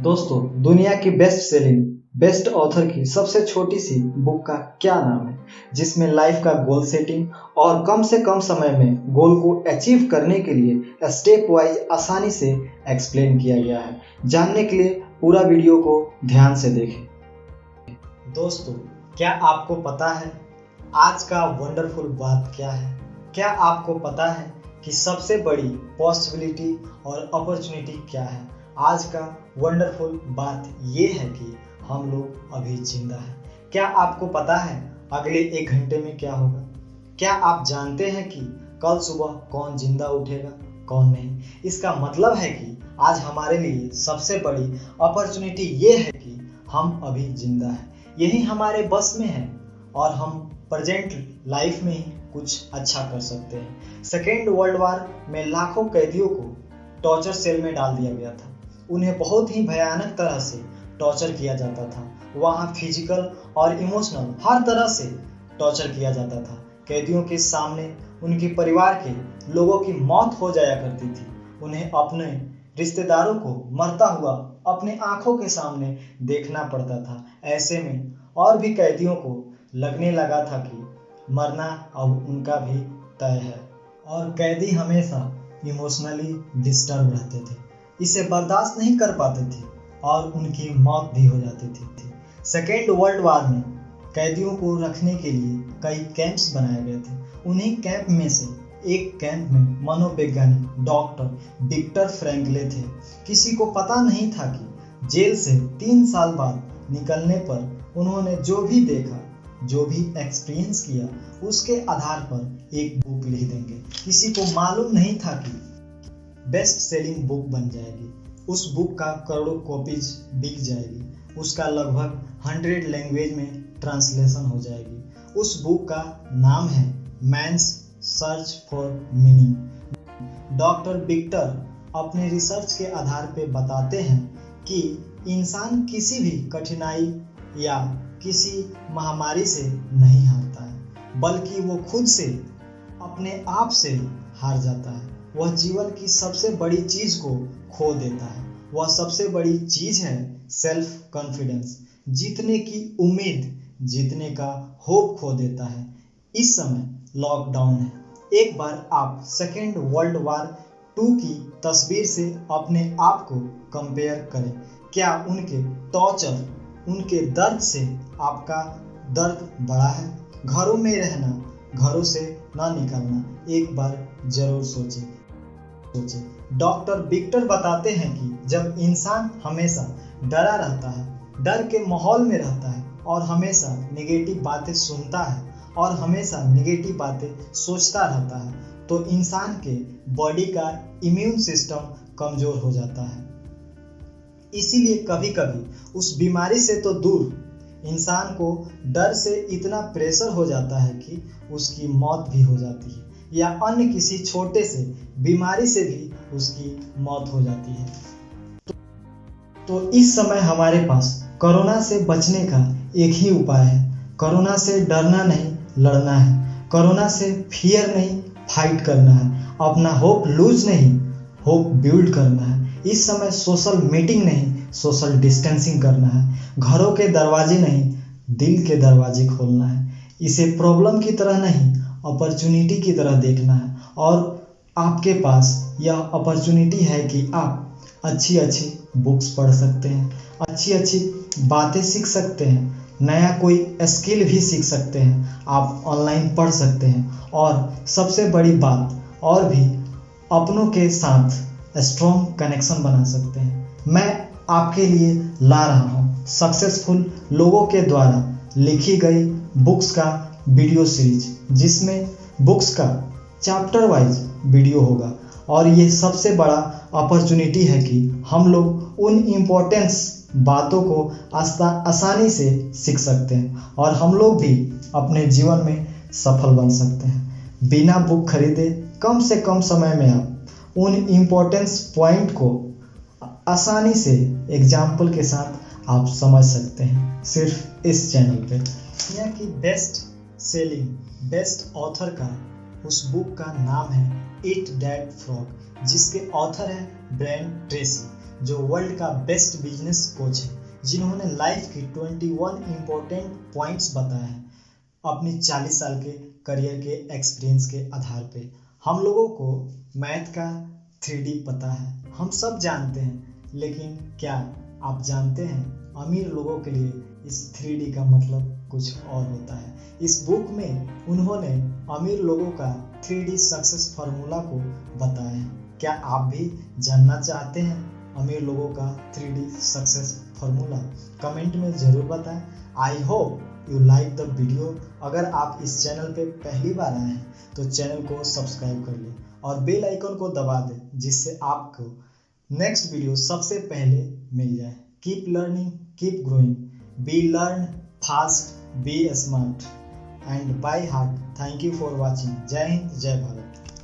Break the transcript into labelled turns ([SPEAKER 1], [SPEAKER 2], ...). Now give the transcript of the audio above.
[SPEAKER 1] दोस्तों, दुनिया की बेस्ट सेलिंग बेस्ट ऑथर की सबसे छोटी सी बुक का क्या नाम है, जिसमें लाइफ का गोल सेटिंग और कम से कम समय में गोल को अचीव करने के लिए स्टेप वाइज आसानी से एक्सप्लेन किया गया है। जानने के लिए पूरा वीडियो को ध्यान से देखें। दोस्तों, क्या आपको पता है आज का वंडरफुल बात क्या है? क्या आपको पता है कि सबसे बड़ी पॉसिबिलिटी और अपॉर्चुनिटी क्या है? आज का वंडरफुल बात ये है कि हम लोग अभी जिंदा हैं। क्या आपको पता है अगले 1 घंटे में क्या होगा? क्या आप जानते हैं कि कल सुबह कौन जिंदा उठेगा, कौन नहीं? इसका मतलब है कि आज हमारे लिए सबसे बड़ी अपॉर्चुनिटी ये है कि हम अभी जिंदा हैं। यही हमारे बस में है और हम प्रेजेंट लाइफ में ही कुछ अच्छा कर सकते हैं। सेकेंड वर्ल्ड वॉर में लाखों कैदियों को टॉर्चर सेल में डाल दिया गया था। उन्हें बहुत ही भयानक तरह से टॉर्चर किया जाता था। वहाँ फिजिकल और इमोशनल हर तरह से टॉर्चर किया जाता था। कैदियों के सामने उनके परिवार के लोगों की मौत हो जाया करती थी। उन्हें अपने रिश्तेदारों को मरता हुआ अपने आंखों के सामने देखना पड़ता था। ऐसे में और भी कैदियों को लगने लगा था कि मरना अब उनका भी तय है, और कैदी हमेशा इमोशनली डिस्टर्ब रहते थे, इसे बर्दाश्त नहीं कर पाते थे और उनकी मौत भी हो जाती थी। सेकेंड वर्ल्ड वॉर में कैदियों को रखने के लिए कई कैंप्स बनाए गए थे। उन्हीं कैंप में से एक कैंप में मनोवैज्ञानिक डॉक्टर विक्टर फ्रैंकल थे। किसी को पता नहीं था कि जेल से 3 साल बाद निकलने पर उन्होंने जो भी देखा, जो भी एक्सपीरियंस किया, उसके आधार पर एक बुक लिख देंगे। किसी को मालूम नहीं था कि बेस्ट सेलिंग बुक बन जाएगी। उस बुक का करोड़ों कॉपीज बिक जाएगी। उसका लगभग 100 लैंग्वेज में ट्रांसलेशन हो जाएगी। उस बुक का नाम है man's search for meaning. Doctor Victor अपने रिसर्च के आधार पर बताते हैं कि इंसान किसी भी कठिनाई या किसी महामारी से नहीं हारता है, बल्कि वो खुद से, अपने आप से हार जाता है। वह जीवन की सबसे बड़ी चीज को खो देता है। वह सबसे बड़ी चीज है सेल्फ कॉन्फिडेंस। जीतने की उम्मीद, जीतने का होप खो देता है। इस समय लॉकडाउन है। एक बार आप सेकेंड वर्ल्ड वॉर 2 की तस्वीर से अपने आप को कंपेयर करें। क्या उनके टॉर्चर, उनके दर्द से आपका दर्द बड़ा है? घरों में रहना, घरों से ना निकलना, एक बार जरूर सोचें। डॉक्टर विक्टर बताते हैं कि जब इंसान हमेशा डरा रहता है, डर के माहौल में रहता है और हमेशा नेगेटिव बातें सुनता है और हमेशा नेगेटिव बातें सोचता रहता है, तो इंसान के बॉडी का इम्यून सिस्टम कमजोर हो जाता है। इसीलिए कभी कभी उस बीमारी से तो दूर, इंसान को डर से इतना प्रेशर हो जाता है कि उसकी मौत भी हो जाती है, या अन्य किसी छोटे से बीमारी से भी उसकी मौत हो जाती है। तो इस समय हमारे पास कोरोना से बचने का एक ही उपाय है। कोरोना से डरना नहीं, लड़ना है। कोरोना से फियर नहीं, फाइट करना है। अपना होप लूज नहीं, होप बिल्ड करना है। इस समय सोशल मीटिंग नहीं, सोशल डिस्टेंसिंग करना है। घरों के दरवाजे नहीं, दिल के दरवाजे खोलना है। इसे प्रॉब्लम की तरह नहीं, अपॉर्चुनिटी की तरह देखना है। और आपके पास यह अपॉर्चुनिटी है कि आप अच्छी अच्छी बुक्स पढ़ सकते हैं, अच्छी अच्छी बातें सीख सकते हैं, नया कोई स्किल भी सीख सकते हैं, आप ऑनलाइन पढ़ सकते हैं, और सबसे बड़ी बात और भी अपनों के साथ स्ट्रॉन्ग कनेक्शन बना सकते हैं। मैं आपके लिए ला रहा हूँ सक्सेसफुल लोगों के द्वारा लिखी गई बुक्स का वीडियो सीरीज, जिसमें बुक्स का चैप्टर वाइज वीडियो होगा। और ये सबसे बड़ा अपॉर्चुनिटी है कि हम लोग उन इम्पोर्टेंस बातों को आसानी से सीख सकते हैं और हम लोग भी अपने जीवन में सफल बन सकते हैं। बिना बुक खरीदे कम से कम समय में आप उन इम्पोर्टेंस पॉइंट को आसानी से एग्जाम्पल के साथ आप समझ सकते हैं, सिर्फ इस चैनल पे। दुनिया की बेस्ट सेलिंग बेस्ट ऑथर का उस बुक का नाम है ईट दैट फ्रॉग, जिसके ऑथर है ब्रायन ट्रेसी। जो वर्ल्ड का बेस्ट बिजनेस कोच है, जिन्होंने लाइफ की 21 इम्पोर्टेंट पॉइंट्स बताए हैं अपनी 40 साल के करियर के एक्सपीरियंस के आधार पे। हम लोगों को मैथ का 3D पता है, हम सब जानते हैं, लेकिन क्या आप जानते हैं अमीर लोगों के लिए इस 3D का मतलब कुछ और होता है। इस बुक में उन्होंने अमीर लोगों का 3D सक्सेस फार्मूला को बताया है। क्या आप भी जानना चाहते हैं अमीर लोगों का 3D सक्सेस फार्मूला? कमेंट में ज़रूर बताएं। I hope you like the video. अगर आप इस चैनल पे पहली बार आए हैं तो चैनल को सब्सक्राइब कर लें और बेल आइकन को दबा दें, जिससे आपको नेक्स्ट वीडियो सबसे पहले मिल जाए। Keep learning, keep growing, be learn fast, be smart and by heart. Thank you for watching. जय हिंद, जय भारत।